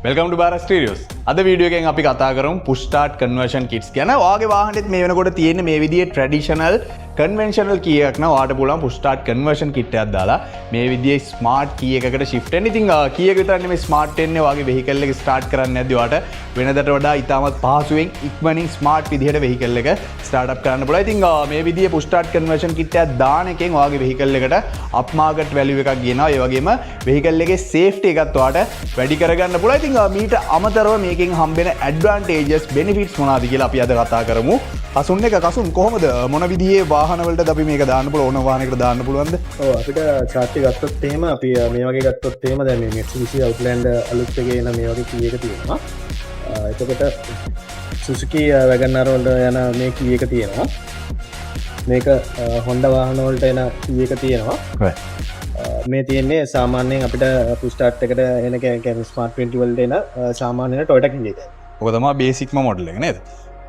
Welcome to Bara Stereos. අද video එකෙන් අපි කතා කරමු push start conversion kits ගැන. ඔයාගේ වාහනේත් මේ වෙනකොට තියෙන මේ විදිහේ traditional conventional key එකක් නා ඔයාට පුළුවන් push start conversion kit එකක් දාලා මේ විදිහේ smart key එකකට shift වෙන්න. ඉතින් key එක විතර නෙමෙයි smart වෙන්නේ ඔයාගේ vehicle එක start කරන්න නැද්දි ඔයාට වෙනදට වඩා ඉතාමත් පහසුවෙන් ඉක්මනින් smart විදිහට vehicle එක start up කරන්න පුළුවන්. ඉතින් මේ විදිහේ push start conversion kit එකක් දාන එකෙන් ඔයාගේ vehicle එකට up market value එකක් ගෙනවා. ඒ වගේම vehicle එකේ safety එකත් ඔයාට වැඩි කරගන්න පුළුවන්. ඉතින් මීට අමතරව මේකෙන් හම්බෙන advantages benefits මොනවාද කියලා අපි අද කතා කරමු. කසුන් එක කසුන් කොහොමද මොන විදිහේ වාහනවලටද අපි මේක දාන්න පුළුවන් ඕන වාහනයකට දාන්න පුළුවන්ද? ඔව් අපිට chart එක ගත්තොත් එහෙම අපි මේ වගේ ගත්තොත් එහෙම දැන් මේ Mitsubishi Outlander අලුත් එකේ එන මේ වගේ key එක තියෙනවා. එතකොට Suzuki Wagon R වලට යන මේ key එක තියෙනවා. මේක Honda වාහන වලට එන key එක තියෙනවා. මේ තියෙන්නේ සාමාන්‍යයෙන් අපිට push start එකට එන කියන්නේ smart 20 වලට එන සාමාන්‍ය Toyota key එක. ඔක තමයි බේසික්ම මොඩල් එක නේද?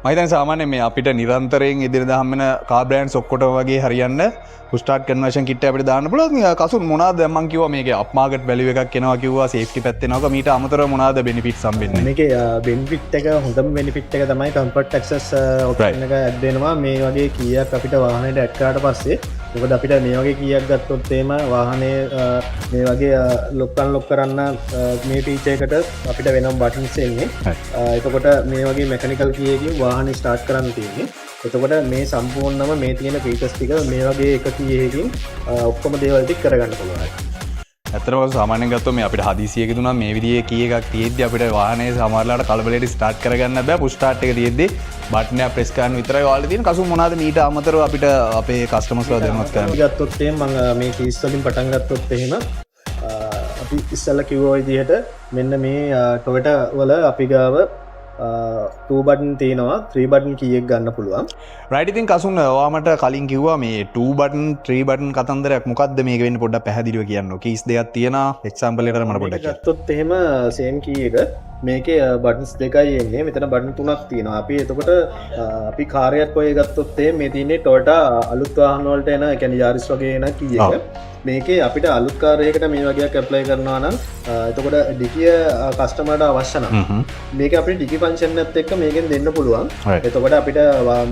මම හිතන්නේ සාමාන්‍යයෙන් මේ අපිට නිරන්තරයෙන් එදිනෙදා හම්බෙන කාර් බ්‍රෑන්ඩ්ස් ඔක්කොටම වගේ හරියන්න push start conversion kit එක අපිට දාන්න පුළුවන්. කසුන් මොනවාද මම කිව්වා මේකේ up market value එකක් එනවා කිව්වා safety පැත්තේ එනවා. මීට අමතරව මොනවාද benefits හම්බෙන්නේ? මේකේ benefit එක හොඳම benefit එක තමයි comfort access option එක add වෙනවා. මේ වගේ කීයක් අපිට වාහනේට add කරාට පස්සේ මොකද අපිට මේ වගේ කීයක් ගත්තොත් එහෙම වාහනේ මේ වගේ lock unlock කරන්න මේ feature එකට අපිට වෙනම buttons එන්නේ. එතකොට මේ වගේ mechanical key එකකින් වාහනේ start කරන්න තියෙන්නේ. එතකොට මේ සම්පූර්ණම මේ තියෙන features ටික මේ වගේ එක key එකකින් ඔක්කොම දේවල් ටික කරගන්න පුළුවන්. ඇත්තටම සාමාන්‍යයෙන් ගත්තොත් මේ අපිට හදිසියක දුනා මේ විදිහේ key එකක් තියෙද්දි අපිට වාහනේ සමහරලාට කලබලෙට start කරගන්න බෑ. push start එක තියෙද්දි බටන් එක press කරන්න විතරයි ඔයාලා තියෙන. කසුන් මොනවාද මීට අමතරව අපිට අපේ customers ලා දැනුවත් කරන්න. අපි ගත්තොත් එහෙම මම මේ keys වලින් පටන් ගත්තොත් එහෙම අපි ඉස්සෙල්ලා කිව්ව විදිහට මෙන්න මේ Toyota වල අපි ගාව 2 button තියෙනවා 3 button key එක ගන්න පුළුවන්. right ඉතින් කසුන් ඔයා මට කලින් කිව්වා මේ 2 button 3 button කතන්දරයක් මොකද්ද මේක වෙන්නේ පොඩ්ඩක් පැහැදිලිව කියන්න. keys දෙකක් තියෙනවා example එකකට මට පොඩ්ඩක් කියන්න. ගත්තොත් එහෙම same key එක මේකේ buttons දෙකයි එන්නේ. මෙතන button තුනක් තියෙනවා. අපි එතකොට අපි කාර්යයක් ඔය ගත්තොත් එහෙම මේ තියෙන්නේ Toyota අලුත් වාහන වලට එන ඒ කියන්නේ Yaris වගේ එන key එක. මේකේ අපිට අලුත් කාර්යයකට මේ වගේක් ඇප්ලයි කරනවා නම් එතකොට ඩිකිය කස්ටමර්ට අවශ්‍ය නම් මේක අපිට ඩිකි ෆන්ක්ෂන් එකත් එක්ක මේකෙන් දෙන්න පුළුවන්. එතකොට අපිට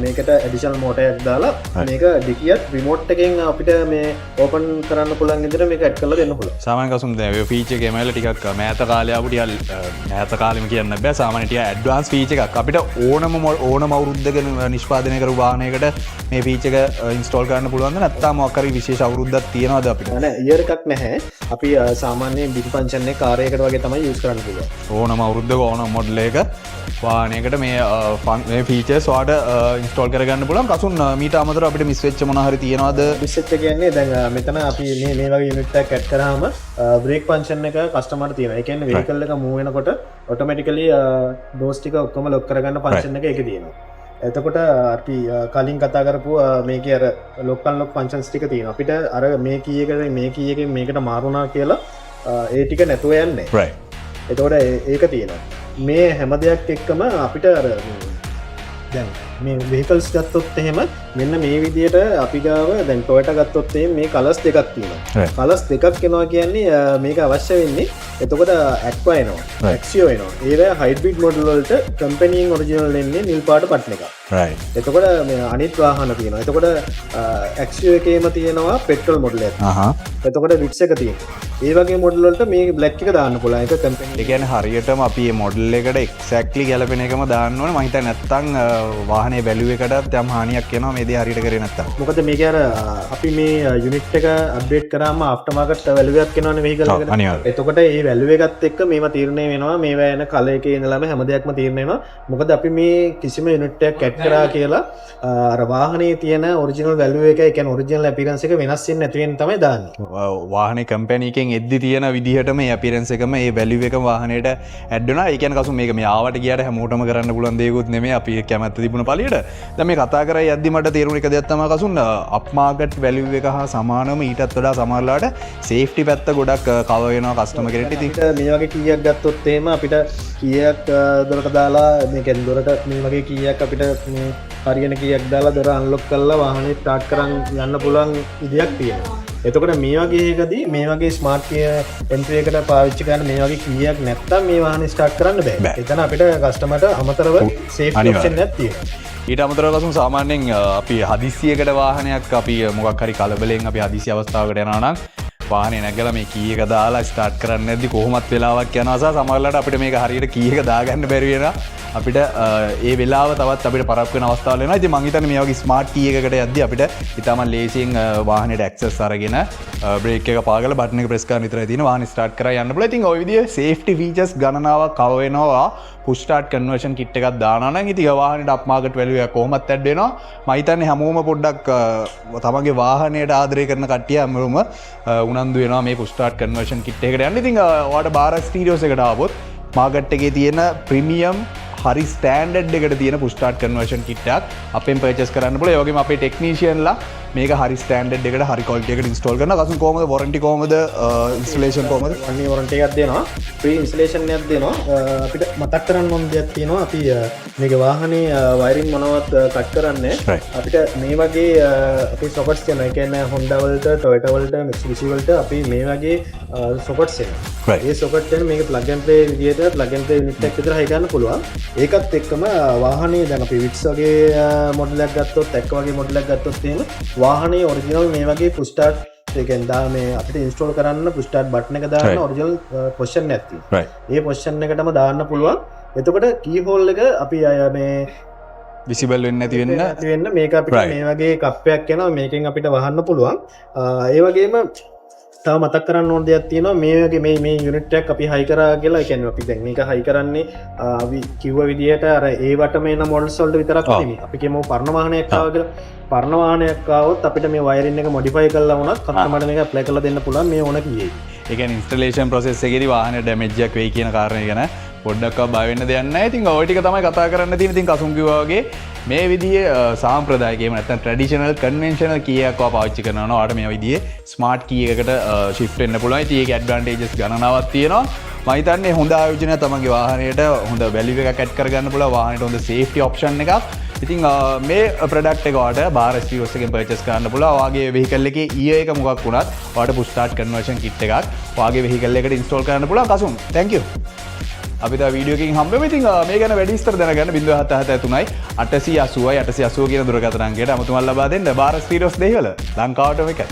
මේකට ඇඩිෂනල් මෝටර් එකක් දාලා මේක ඩිකියත් රිමෝට් එකෙන් අපිට මේ ඕපන් කරන්න පුළුවන් විදිහට මේක ඇඩ් කරලා දෙන්න පුළුවන්. සාමාන්‍ය කසුන් දැන් ඔය ෆීචර් එකේ මැල ටිකක් මෑත කාලේ ආපු ටිකක් මෑත කාලෙම කියන්න බෑ. සාමාන්‍ය ටික ඇඩ්වාන්ස් ෆීචර් එකක් අපිට ඕනම අවුරුද්දක නිෂ්පාදනය කරපු වාහනයකට මේ ෆීචර් එක ඉන්ස්ටෝල් කරන්න පුළුවන්ද නැත්නම් මොකක් හරි විශේෂ අවුරුද්දක් තියෙනවද අපිට? නෑ ඉයර් එකක් නැහැ. අපි සාමාන්‍යයෙන් ඩිකි ෆන්ක්ෂන් එක කාර්යයකට වගේ තමයි යූස් කරන්න පුළුවන්. ඕනම අවුරුද්දක ඕනම මොඩල් එක වාහනයකට මේ ෆීචර්ස් ඔයාලට ඉන්ස්ටෝල් කරගන්න පුළුවන්. කසුන් මීට අමතරව අපිට මිස් වෙච්ච මොනවා හරි තියෙනවද? මිස් වෙච්ච කියන්නේ දැන් මෙතන අපි මේ වගේ යුනිට් එකක් ඇඩ් කරාම බ්‍රේක් ෆන්ක්ෂන් එක කස්ටමර්ට තියෙනවා. ඒ කියන්නේ vehicle එක move වෙනකොට automatically doors ටික ඔක්කොම lock කරගන්න ෆන්ක්ෂන් එක ඒකේ තියෙනවා. එතකොට අපි කලින් කතා කරපු මේකේ අර lock unlock functions ටික තියෙනවා. අපිට අර මේ key එකට මේ key එකෙන් මේකට මාරුණා කියලා ඒ ටික නැතුව යන්නේ. right. එතකොට ඒක තියෙනවා. මේ හැම දෙයක් එක්කම අපිට අර දැන් මේ vehicles ගත්තොත් එහෙම මෙන්න මේ විදියට අපි ගාව දැන් Toyota ගත්තොත් එහෙම මේ කලර්ස් දෙකක් තියෙනවා. කලර්ස් දෙකක් එනවා කියන්නේ මේක අවශ්‍ය වෙන්නේ එතකොට Aqua එනවා Axio එනවා. ඒවා හයිබ්‍රිඩ් මොඩල් වලට කම්පැනියෙන් ඔරිජිනල් එන්නේ නිල් පාට බටන් එකක්. right. එතකොට මේ අනිත් වාහන තියෙනවා. එතකොට Axio එකේම තියෙනවා පෙට්‍රල් මොඩල් එකක්. එතකොට Vitz එක තියෙනවා. ඒ වගේ මොඩල් වලට මේ බ්ලැක් එක දාන්න පුළුවන්. ඒක කම්පැනි. ඒ කියන්නේ හරියටම අපි මේ මොඩල් එකට එක්සැක්ට්ලි ගැලපෙන එකම දාන්න ඕනේ. මම හිතන්නේ නැත්තම් වාහනේ වැලියු එකටත් යම් හානියක් වෙනවා මේ දේ හරියට කරේ නැත්තම්. මොකද මේක අර අපි මේ යුනිට් එක අප්ඩේට් කරාම ආෆ්ටර් මාකට් වැලියු එකක් එනවනේ vehicle එකට. අනිවාර්යයෙන්. එතකොට මේ වැලියු එකත් එක්ක මේවා තීරණය වෙනවා. මේවා එන කල එකේ ඉඳලාම හැම දෙයක්ම තීරණය වෙනවා. මොකද අපි මේ කිසිම යුනිට් එකක් ඇඩ් කරා කියලා අර වාහනේ තියෙන ඔරිජිනල් වැලියු එක ඒ කියන්නේ ඔරිජිනල් අපියරන්ස් එක වෙනස් වෙන්නේ නැති වෙන තමයි දාන්නේ. වාහනේ කම්පැනි එකෙන් එද්දි තියෙන විදිහට මේ අපියරන්ස් එකම මේ වැලියු එකම වාහනේට ඇඩ් වෙනවා. ඒ කියන්නේ කසු මේක මේ ආවට ගියාට හැමෝටම කරන්න පුළුවන් දෙයක්වත් නෙමෙයි. අපි කැමැත්ත තිබුණ පළියට. දැන් මේ කතා කරා යද්දි මට තේරුණ එක දෙයක් තමයි කසුන් අප් මාකට් වැලියු එක හා සමානම ඊටත් වඩා සමහරලාට සේෆ්ටි පැත්ත ගොඩක් කවර් වෙනවා කස්ටමර් කෙනෙක්ට. ඉතින් මේ වගේ කීයක් ගත්තොත් එහෙම අපිට කීයක් දොරට දාලා මේ කියන්නේ දොරට මේ වගේ කීයක් අපිට මේ හරියන කීයක් දාලා දොර අන්ලොක් කරලා වාහනේ ස්ටාර්ට් කරන් යන්න පුළුවන් විදියක් තියෙනවා. එතකොට මේ වගේ එකදී මේ වගේ ස්මාර්ට් එන්ට්‍රි එකට පාවිච්චි කරන මේ වගේ කීයක් නැත්තම් මේ වාහනේ ස්ටාර්ට් කරන්න බෑ. එතන අපිට කස්ටමර්ට අමතරව සේෆ්ටි ඔප්ෂන් එකක් තියෙනවා. ඊට අමතරව කසුන් සාමාන්‍යයෙන් අපි හදිසියකට වාහනයක් අපි මොකක් හරි කලබලෙන් අපි හදිසි අවස්ථාවකට යනවා නම් වාහනේ නැගලා මේ කී එක දාලා ස්ටාර්ට් කරන්න නැද්දි කොහොමත් වෙලාවක් යනවා සහ සමහරවිට අපිට මේක හරියට කී එක දාගන්න බැරි වෙනවා අපිට ඒ වෙලාව තවත් අපිට පරක්කු වෙන අවස්ථාවල් වෙනවා. ඉතින් මං හිතන්නේ මේ වගේ ස්මාර්ට් කී එකකට යද්දි අපිට ඊටම ලේසියෙන් වාහනේට ඇක්සස් අරගෙන බ්‍රේක් එක පාගලා බටන් එක ප්‍රෙස් කරන විතරයි තියෙන වාහනේ ස්ටාර්ට් කරා යන්න පුළුවන්. ඉතින් ওই විදිහේ සේෆ්ටි ෆීචර්ස් ගණනාවක් කව වෙනවා පුෂ් ස්ටාර්ට් කන්වර්ෂන් කිට් එකක් දානවා නම් ඉතින් වාහනේට අප් මාකට් වැලියු එක කොහොමත් ඇඩ් වෙනවා. මම හිතන්නේ හැමෝම පොඩ්ඩක් තමන්ගේ වාහනයට ආදරය කරන කට්ටිය හැමෝම උනන්දු වෙනවා මේ පුෂ් ස්ටාර්ට් කන්වර්ෂන් කිට් එකකට යන්න. ඉතින් ඔයාලට බාර ස්ටීරියෝස් එකට ආවොත් මාකට් එකේ තියෙන ප්‍රීමියම් හරි ස්ටෑන්ඩඩ් එකට තියෙන පුෂ් ස්ටාර්ට් කන්වර්ෂන් කිට් එකක් අපෙන් පර්චේස් කරන්න පුළුවන්. ඒ වගේම අපේ ටෙක්නීෂියන්ලා මේක හරි ස්ටෑන්ඩඩ් එකට හරි ක්වොලිටි එකට ඉන්ස්ටෝල් කරනවා. කසුන් කොහමද වොරන්ටි කොහමද ඉන්ස්ටලේෂන් කොහමද? අන්නේ වොරන්ටි එකක් දෙනවා. ෆ්‍රී ඉන්ස්ටලේෂන් එකක් දෙනවා. අපිට මතක් කරන්න ඕන දෙයක් තියෙනවා. අපි මේක වාහනේ වයරින් මොනවත් කට් කරන්නේ අපිට මේ වගේ අපේ සොකට්ස් තියෙනවා. ඒ කියන්නේ Honda වලට, Toyota වලට, Mitsubishi වලට අපි මේ වගේ සොකට්ස් එනවා. ඒ සොකට් එක මේක ප්ලග් ඇන්ඩ් ප්ලේ විදියට ප්ලග් ඇන්ඩ් ප්ලේ යුනිට් එකක් විතර හයි ගන්න පුළුවන්. ඒකත් එක්කම වාහනේ දැන් අපි විට්ස් වගේ මොඩල් එකක් ගත්තොත් එක්ක වගේ මොඩල් එකක් ගත්තොත් එහෙම වාහනේ ඔරිජිනල් මේ වගේ පුෂ් ස්ටාර්ට් එකෙන් දා මේ අපිට ඉන්ස්ටෝල් කරන්න පුෂ් ස්ටාර්ට් බටන් එක දාන්න ඔරිජිනල් පොසිෂන් එකක් තියෙනවා. ඒ පොසිෂන් එකටම දාන්න පුළුවන්. එතකොට කී හෝල් එක අපි මේ විසිබල් වෙන්නේ නැති වෙන්න මේක අපිට මේ වගේ කප්පයක් යනවා මේකෙන් අපිට වහන්න පුළුවන්. ඒ වගේම තව මතක් කරන්න ඕන දෙයක් තියෙනවා මේ වගේ මේ යුනිට් එකක් අපි හයි කරා කියලා. ඒ කියන්නේ අපි දැන් මේක හයි කරන්නේ අපි කිව්ව විදිහට අර ඒ වටම එන මොඩල්ස් වලට විතරක් නෙමෙයි. අපි කියමු පරණ වාහනයක් ආවා කියලා. පරණ වාහනයක් ආවොත් අපිට මේ වයරින් එක මොඩිෆයි කරලා වුණත් කස්ටමර්ට මේක ඇප්ලයි කරලා දෙන්න පුළුවන් මේ ඕන කීයේ. ඒ කියන්නේ ඉන්ස්ටලේෂන් ප්‍රොසෙස් එකේදී වාහනේ ඩැමේජ් එකක් වෙයි කියන කාරණේ ගැන පොඩ්ඩක්වත් බය වෙන්න දෙයක් නැහැ. ඉතින් ඔය ටික තමයි කතා කරන්න තියෙන්නේ. ඉතින් කසුන් කිව්වා වගේ මේ විදිහේ සාම්ප්‍රදායික එහෙම නැත්නම් ට්‍රැඩිෂනල් කන්වෙන්ෂනල් කී එකක් පාවිච්චි කරනවා නම් ඔයාලට මේ විදිහේ ස්මාර්ට් කී එකකට shift වෙන්න පුළුවන්. ඉතින් ඒකේ ඇඩ්වාන්ටේජස් ගණනාවක් තියෙනවා. මම හිතන්නේ හොඳ ආයෝජනයක් තමන්ගේ වාහනයට හොඳ වැලියු එකක් ඇඩ් කරගන්න පුළුවන්. වාහනේට හොඳ සේෆ්ටි ඔප්ෂන් එකක්. ඉතින් මේ ප්‍රොඩක්ට් එක ඔයාලට බාර ස්ටීරියෝස් එකෙන් පර්චේස් කරන්න පුළුවන්. ඔයාගේ වෙහිකල් එකේ EA එක මොකක් වුණත් ඔයාලට පුෂ් ස්ටාර්ට් කන්වර්ෂන් කිට් එකක් ඔයාගේ වෙහිකල් එකට ඉන්ස්ටෝල් කරන්න පුළුවන්. Kasun thank you. අපි තව වීඩියෝ එකකින් හම්බෙමු. ඉතින් මේ ගැන වැඩි විස්තර දැනගන්න 077 880 880 කියන දුරකථන අංකයට අමතුමල් ලබා දෙන්න. බාර ස්ටීරියෝස් දෙහිවල ලංකාවටම එකයි.